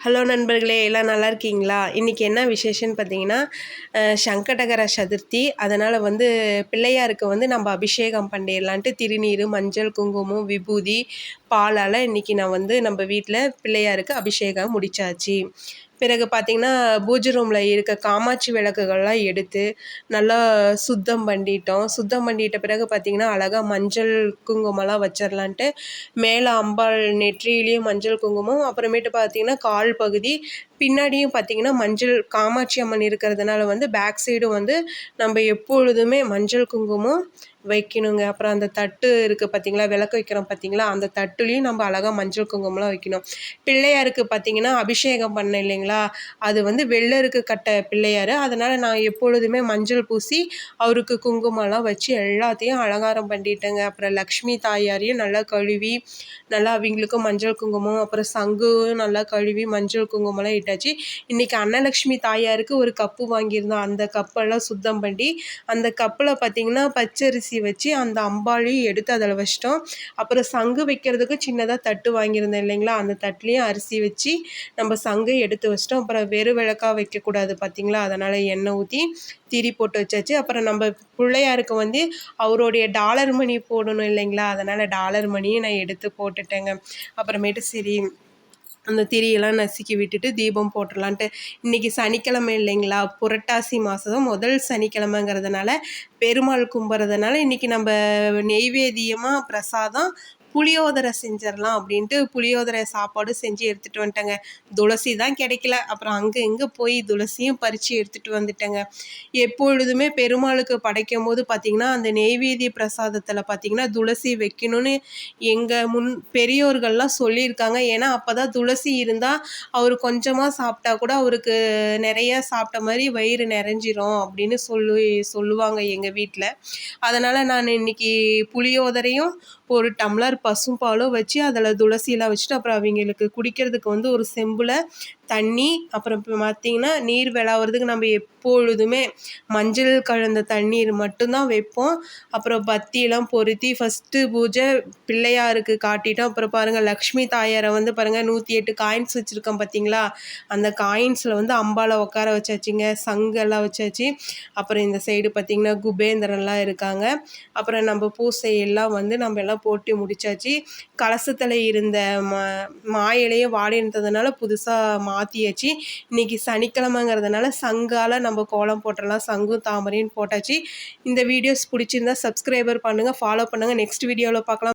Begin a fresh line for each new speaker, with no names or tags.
Hello நண்பர்களே, எல்லாம் நல்லா இருக்கீங்களா? இன்றைக்கி என்ன விசேஷம்னு பார்த்தீங்கன்னா, சங்கடகர சதுர்த்தி. அதனால் பிள்ளையாருக்கு நம்ம அபிஷேகம் பண்ணிடலான்ட்டு திருநீர், மஞ்சள், குங்குமம், விபூதி, பாலால் இன்றைக்கி நான் நம்ம வீட்டில் பிள்ளையாருக்கு அபிஷேகம் முடித்தாச்சு. பிறகு பார்த்திங்கன்னா, பூஜை ரூமில் இருக்க காமாட்சி விளக்குகள்லாம் எடுத்து நல்லா சுத்தம் பண்ணிட்டோம். சுத்தம் பண்ணிட்ட பிறகு பார்த்திங்கன்னா, அழகாக மஞ்சள் குங்குமம்லாம் வச்சிடலான்ட்டு மேலே அம்பாள் நெற்றியிலையும் மஞ்சள் குங்குமம், அப்புறமேட்டு பார்த்திங்கன்னா கால் பகுதி பின்னாடியும் பார்த்திங்கன்னா மஞ்சள் காமாட்சி அம்மன் இருக்கிறதுனால பேக் சைடும் நம்ம எப்பொழுதுமே மஞ்சள் குங்குமம் வைக்கணுங்க. அப்புறம் அந்த தட்டு இருக்குது பார்த்திங்களா, விளக்கு வைக்கிறோம் பார்த்திங்களா, அந்த தட்டுலேயும் நம்ம அழகாக மஞ்சள் குங்குமம்லாம் வைக்கணும். பிள்ளையாருக்கு பார்த்திங்கன்னா அபிஷேகம் பண்ண இல்லைங்களா, அது வெள்ளருக்கு கட்ட பிள்ளையார். அதனால் நான் எப்பொழுதுமே மஞ்சள் பூசி அவருக்கு குங்குமம்லாம் வச்சு எல்லாத்தையும் அலங்காரம் பண்ணிட்டேங்க. அப்புறம் லக்ஷ்மி தாயாரையும் நல்லா கழுவி நல்லா அவங்களுக்கும் மஞ்சள் குங்குமம், அப்புறம் சங்கும் நல்லா கழுவி மஞ்சள் குங்குமம்லாம் இட்டாச்சு. இன்றைக்கி அன்னலக்ஷ்மி தாயாருக்கு ஒரு கப்பு வாங்கியிருந்தோம். அந்த கப்பெல்லாம் சுத்தம் பண்ணி அந்த கப்பில் பார்த்திங்கன்னா பச்சரிசி வச்சு அந்த அம்பாளையும் எடுத்து அதில் வச்சிட்டோம். அப்புறம் சங்கு வைக்கிறதுக்கு சின்னதாக தட்டு வாங்கியிருந்தேன் இல்லைங்களா, அந்த தட்டுலேயும் அரிசி வச்சு நம்ம சங்கை எடுத்து வச்சிட்டோம். அப்புறம் வெறும் விளக்காக வைக்கக்கூடாது பார்த்திங்களா, அதனால் எண்ணெய் ஊற்றி திரி போட்டு வச்சாச்சு. அப்புறம் நம்ம பிள்ளையாருக்கு அவருடைய டாலர் மணி போடணும் இல்லைங்களா, அதனால் டாலர் மணியும் நான் எடுத்து போட்டுட்டேங்க. அப்புறமேட்டு சரி அந்த திரியெல்லாம் நசுக்கி விட்டுட்டு தீபம் போட்டுடலான்ட்டு. இன்றைக்கி சனிக்கிழமை இல்லைங்களா, புரட்டாசி மாதம் முதல் சனிக்கிழமைங்கிறதுனால பெருமாள் கும்பிட்றதுனால இன்றைக்கி நம்ம நெய்வேத்தியமாக பிரசாதம் புளியோதரை செஞ்சிடலாம் அப்படின்ட்டு புளியோதரை சாப்பாடு செஞ்சு எடுத்துகிட்டு வந்துட்டேங்க. துளசி தான் கிடைக்கல, அப்புறம் அங்கே இங்கே போய் துளசியும் பறித்து எடுத்துகிட்டு வந்துட்டேங்க. எப்பொழுதுமே பெருமாளுக்கு படைக்கும் போது பார்த்திங்கன்னா அந்த நெய்வேத்திய பிரசாதத்தில் பார்த்திங்கன்னா துளசி வைக்கணும்னு எங்கள் பெரியோர்கள்லாம் சொல்லியிருக்காங்க. ஏன்னா அப்போ தான் துளசி இருந்தால் அவர் கொஞ்சமாக சாப்பிட்டா கூட அவருக்கு நிறையா சாப்பிட்ட மாதிரி வயிறு நிறைஞ்சிரும் அப்படின்னு சொல்லுவாங்க எங்கள் வீட்டில். அதனால் நான் இன்றைக்கி புளியோதரையும் ஒரு டம்ளர் பசும்பாலும் வச்சு அதில் துளசியெல்லாம் வச்சுட்டு அப்புறம் அவங்களுக்கு குடிக்கிறதுக்கு ஒரு செம்பில் தண்ணி, அப்புறம் இப்போ பார்த்திங்கன்னா நீர் விளாவுறதுக்கு நம்ம எப்பொழுதுமே மஞ்சள் கலந்த தண்ணீர் மட்டும்தான் வைப்போம். அப்புறம் பத்தியெல்லாம் பொருத்தி ஃபஸ்ட்டு பூஜை பிள்ளையாருக்கு காட்டிட்டோம். அப்புறம் பாருங்கள் லக்ஷ்மி தாயாரை பாருங்கள் 108 காயின்ஸ் வச்சுருக்கோம் பார்த்திங்களா, அந்த காயின்ஸில் அம்பாவை உட்கார வச்சாச்சுங்க. சங்கெல்லாம் வச்சாச்சு. அப்புறம் இந்த சைடு பார்த்திங்கன்னா குபேந்திரன்லாம் இருக்காங்க. அப்புறம் நம்ம பூசையெல்லாம் நம்ம எல்லாம் போட்டு முடித்தாச்சு. கலசத்தில் இருந்த மாயிலையே வாடி இருந்ததுனால புதுசாக மாற்றியாச்சு. இன்றைக்கி சனிக்கிழமைங்கிறதுனால சங்கால் நம்ம கோலம் போட்டுடலாம். சங்கும் தாமரையும் போட்டாச்சு. இந்த வீடியோஸ் பிடிச்சிருந்தா சப்ஸ்கிரைபர் பண்ணுங்கள், ஃபாலோ பண்ணுங்கள். நெக்ஸ்ட் வீடியோவில் பார்க்கலாம்.